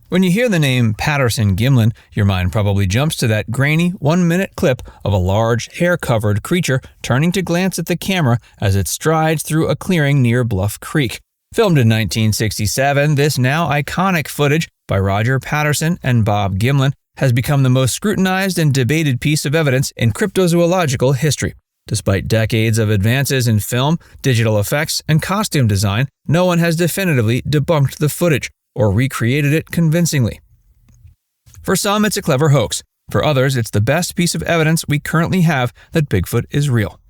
When you hear the name Patterson-Gimlin, your mind probably jumps to that grainy, 1-minute clip of a large, hair-covered creature turning to glance at the camera as it strides through a clearing near Bluff Creek. Filmed in 1967, this now iconic footage by Roger Patterson and Bob Gimlin has become the most scrutinized and debated piece of evidence in cryptozoological history. Despite decades of advances in film, digital effects, and costume design, no one has definitively debunked the footage or recreated it convincingly. For some, it's a clever hoax. For others, it's the best piece of evidence we currently have that Bigfoot is real.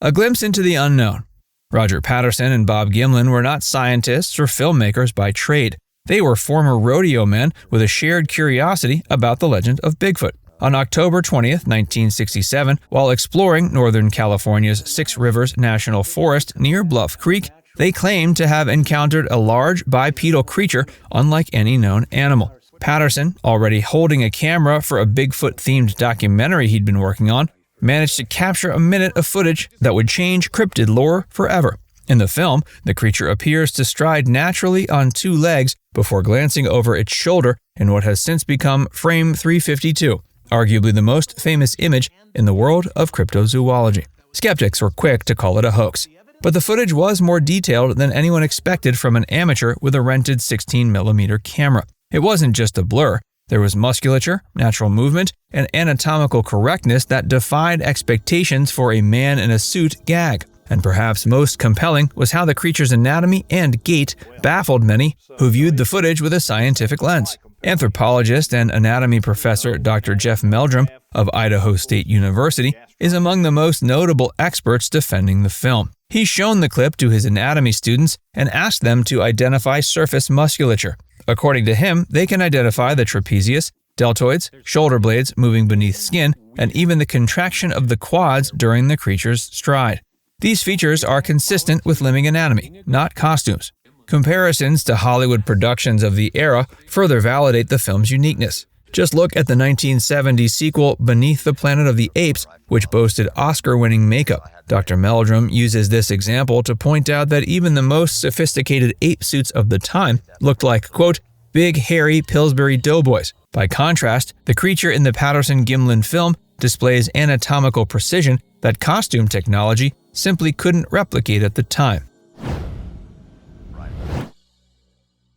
A glimpse into the unknown. Roger Patterson and Bob Gimlin were not scientists or filmmakers by trade. They were former rodeo men with a shared curiosity about the legend of Bigfoot. On October 20th, 1967, while exploring Northern California's Six Rivers National Forest near Bluff Creek, they claimed to have encountered a large bipedal creature unlike any known animal. Patterson, already holding a camera for a Bigfoot-themed documentary he'd been working on, managed to capture a minute of footage that would change cryptid lore forever. In the film, the creature appears to stride naturally on 2 legs before glancing over its shoulder in what has since become frame 352, arguably the most famous image in the world of cryptozoology. Skeptics were quick to call it a hoax. But the footage was more detailed than anyone expected from an amateur with a rented 16mm camera. It wasn't just a blur. There was musculature, natural movement, and anatomical correctness that defied expectations for a man-in-a-suit gag. And perhaps most compelling was how the creature's anatomy and gait baffled many who viewed the footage with a scientific lens. Anthropologist and anatomy professor Dr. Jeff Meldrum of Idaho State University is among the most notable experts defending the film. He's shown the clip to his anatomy students and asked them to identify surface musculature. According to him, they can identify the trapezius, deltoids, shoulder blades moving beneath skin, and even the contraction of the quads during the creature's stride. These features are consistent with living anatomy, not costumes. Comparisons to Hollywood productions of the era further validate the film's uniqueness. Just look at the 1970 sequel Beneath the Planet of the Apes, which boasted Oscar-winning makeup. Dr. Meldrum uses this example to point out that even the most sophisticated ape suits of the time looked like, quote, big, hairy Pillsbury doughboys. By contrast, the creature in the Patterson-Gimlin film displays anatomical precision that costume technology simply couldn't replicate at the time.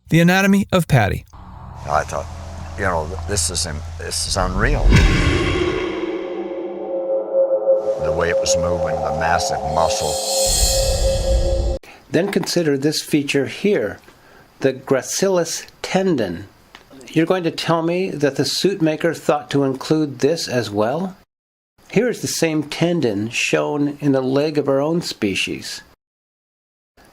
The anatomy of Patty. I thought, this is unreal. The way it was moving, the massive muscle. Then consider this feature here, the gracilis tendon. You're going to tell me that the suit maker thought to include this as well? Here is the same tendon shown in the leg of our own species.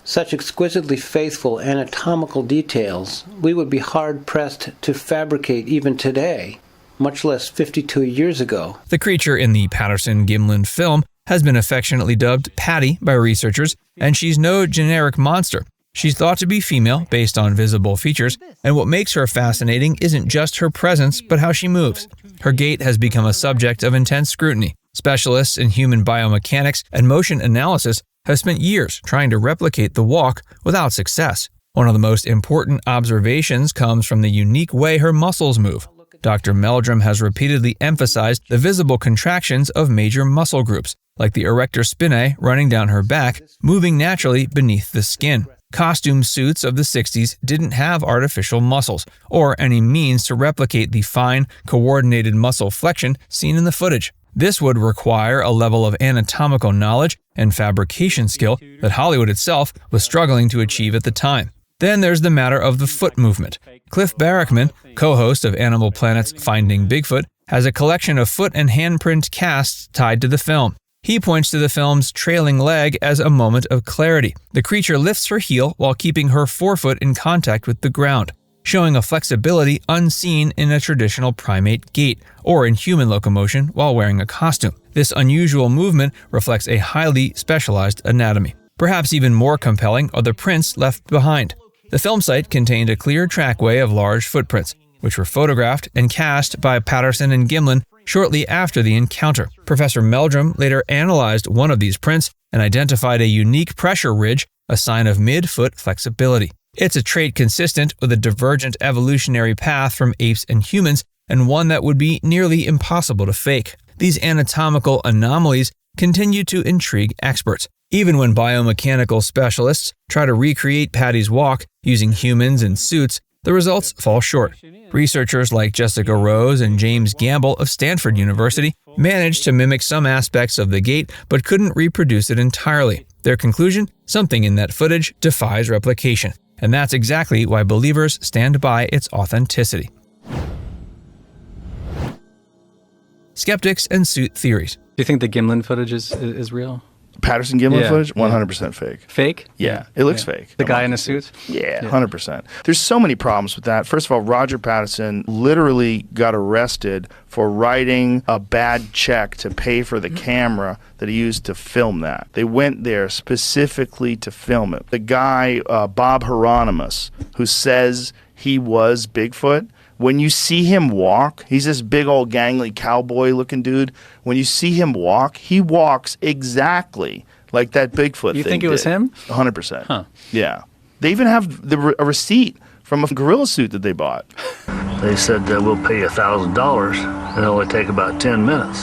Such exquisitely faithful anatomical details we would be hard-pressed to fabricate even today, much less 52 years ago. The creature in the Patterson-Gimlin film has been affectionately dubbed Patty by researchers, and she's no generic monster. She's thought to be female based on visible features, and what makes her fascinating isn't just her presence, but how she moves. Her gait has become a subject of intense scrutiny. Specialists in human biomechanics and motion analysis have spent years trying to replicate the walk without success. One of the most important observations comes from the unique way her muscles move. Dr. Meldrum has repeatedly emphasized the visible contractions of major muscle groups, like the erector spinae running down her back, moving naturally beneath the skin. Costume suits of the 60s didn't have artificial muscles, or any means to replicate the fine, coordinated muscle flexion seen in the footage. This would require a level of anatomical knowledge and fabrication skill that Hollywood itself was struggling to achieve at the time. Then there's the matter of the foot movement. Cliff Barrickman, co-host of Animal Planet's Finding Bigfoot, has a collection of foot and handprint casts tied to the film. He points to the film's trailing leg as a moment of clarity. The creature lifts her heel while keeping her forefoot in contact with the ground, showing a flexibility unseen in a traditional primate gait or in human locomotion while wearing a costume. This unusual movement reflects a highly specialized anatomy. Perhaps even more compelling are the prints left behind. The film site contained a clear trackway of large footprints, which were photographed and cast by Patterson and Gimlin shortly after the encounter. Professor Meldrum later analyzed one of these prints and identified a unique pressure ridge, a sign of mid-foot flexibility. It's a trait consistent with a divergent evolutionary path from apes and humans, and one that would be nearly impossible to fake. These anatomical anomalies continue to intrigue experts. Even when biomechanical specialists try to recreate Patty's walk using humans in suits, the results fall short. Researchers like Jessica Rose and James Gamble of Stanford University managed to mimic some aspects of the gait but couldn't reproduce it entirely. Their conclusion? Something in that footage defies replication. And that's exactly why believers stand by its authenticity. Skeptics and suit theories. Do you think the Gimlin footage is real? Patterson-Gimlin footage? 100% fake. Fake? Yeah, it looks fake. The guy in a suit? Yeah, 100%. There's so many problems with that. First of all, Roger Patterson literally got arrested for writing a bad check to pay for the camera that he used to film that. They went there specifically to film it. The guy, Bob Hieronymus, who says he was Bigfoot, when you see him walk, he's this big old gangly cowboy-looking dude. When you see him walk, he walks exactly like that Bigfoot thing. You think it was him? 100%. Huh. Yeah. They even have a receipt from a gorilla suit that they bought. They said we'll pay you $1,000 and it'll only take about 10 minutes.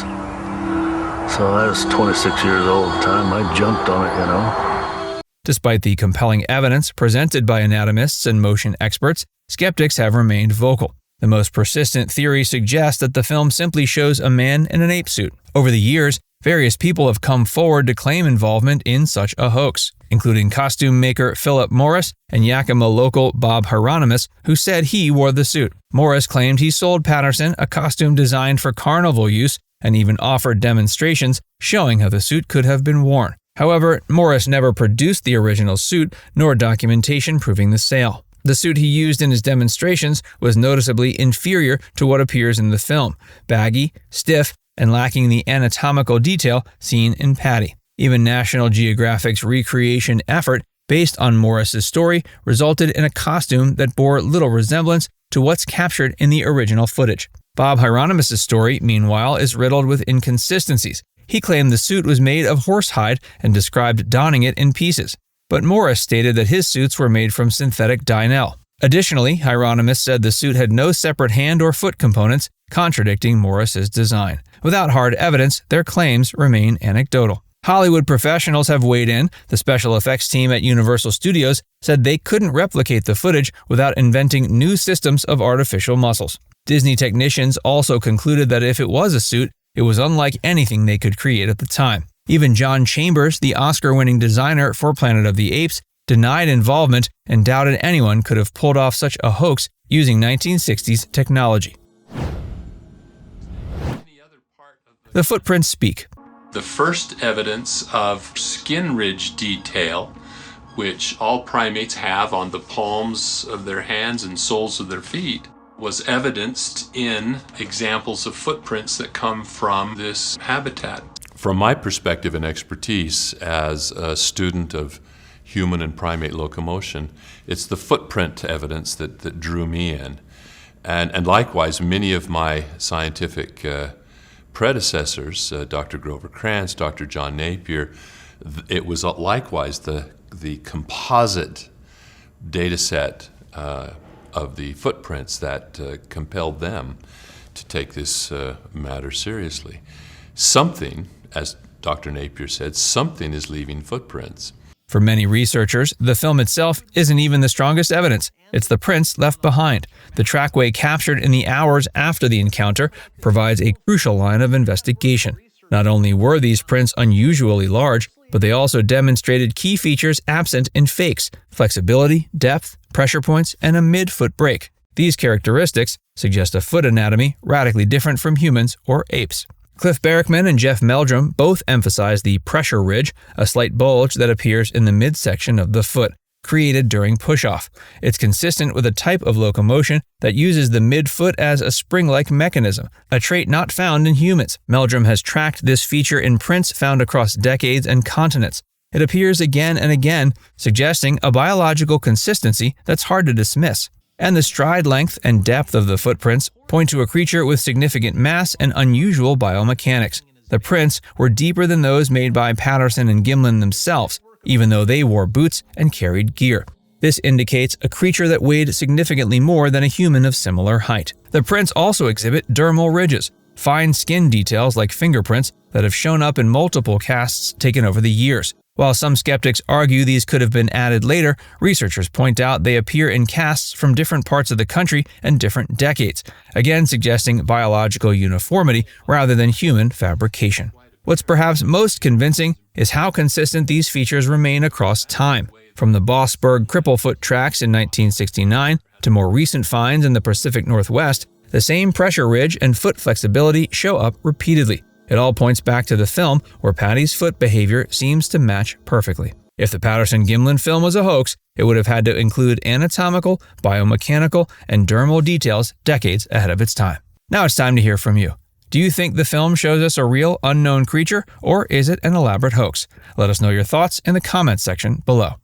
So I was 26 years old at the time. I jumped on it, you know. Despite the compelling evidence presented by anatomists and motion experts, skeptics have remained vocal. The most persistent theory suggests that the film simply shows a man in an ape suit. Over the years, various people have come forward to claim involvement in such a hoax, including costume maker Philip Morris and Yakima local Bob Hieronymus, who said he wore the suit. Morris claimed he sold Patterson a costume designed for carnival use and even offered demonstrations showing how the suit could have been worn. However, Morris never produced the original suit, nor documentation proving the sale. The suit he used in his demonstrations was noticeably inferior to what appears in the film, baggy, stiff, and lacking the anatomical detail seen in Patty. Even National Geographic's recreation effort, based on Morris's story, resulted in a costume that bore little resemblance to what's captured in the original footage. Bob Hieronymus' story, meanwhile, is riddled with inconsistencies. He claimed the suit was made of horsehide and described donning it in pieces. But Morris stated that his suits were made from synthetic Dynel. Additionally, Hieronymus said the suit had no separate hand or foot components, contradicting Morris's design. Without hard evidence, their claims remain anecdotal. Hollywood professionals have weighed in. The special effects team at Universal Studios said they couldn't replicate the footage without inventing new systems of artificial muscles. Disney technicians also concluded that if it was a suit, it was unlike anything they could create at the time. Even John Chambers, the Oscar-winning designer for Planet of the Apes, denied involvement and doubted anyone could have pulled off such a hoax using 1960s technology. The footprints speak. The first evidence of skin ridge detail, which all primates have on the palms of their hands and soles of their feet, was evidenced in examples of footprints that come from this habitat. From my perspective and expertise as a student of human and primate locomotion, it's the footprint evidence that drew me in. And likewise, many of my scientific predecessors, Dr. Grover Krantz, Dr. John Napier, it was likewise the composite data set of the footprints that compelled them to take this matter seriously. Something, as Dr. Napier said, something is leaving footprints. For many researchers, the film itself isn't even the strongest evidence. It's the prints left behind. The trackway captured in the hours after the encounter provides a crucial line of investigation. Not only were these prints unusually large, but they also demonstrated key features absent in fakes: flexibility, depth, pressure points, and a mid-foot break. These characteristics suggest a foot anatomy radically different from humans or apes. Cliff Barackman and Jeff Meldrum both emphasize the pressure ridge, a slight bulge that appears in the midsection of the foot, created during push-off. It's consistent with a type of locomotion that uses the midfoot as a spring-like mechanism, a trait not found in humans. Meldrum has tracked this feature in prints found across decades and continents. It appears again and again, suggesting a biological consistency that's hard to dismiss. And the stride length and depth of the footprints point to a creature with significant mass and unusual biomechanics. The prints were deeper than those made by Patterson and Gimlin themselves, even though they wore boots and carried gear. This indicates a creature that weighed significantly more than a human of similar height. The prints also exhibit dermal ridges, fine skin details like fingerprints that have shown up in multiple casts taken over the years. While some skeptics argue these could have been added later, researchers point out they appear in casts from different parts of the country and different decades, again suggesting biological uniformity rather than human fabrication. What's perhaps most convincing is how consistent these features remain across time. From the Bossberg Cripplefoot tracks in 1969 to more recent finds in the Pacific Northwest, the same pressure ridge and foot flexibility show up repeatedly. It all points back to the film, where Patty's foot behavior seems to match perfectly. If the Patterson-Gimlin film was a hoax, it would have had to include anatomical, biomechanical, and dermal details decades ahead of its time. Now it's time to hear from you. Do you think the film shows us a real unknown creature, or is it an elaborate hoax? Let us know your thoughts in the comments section below.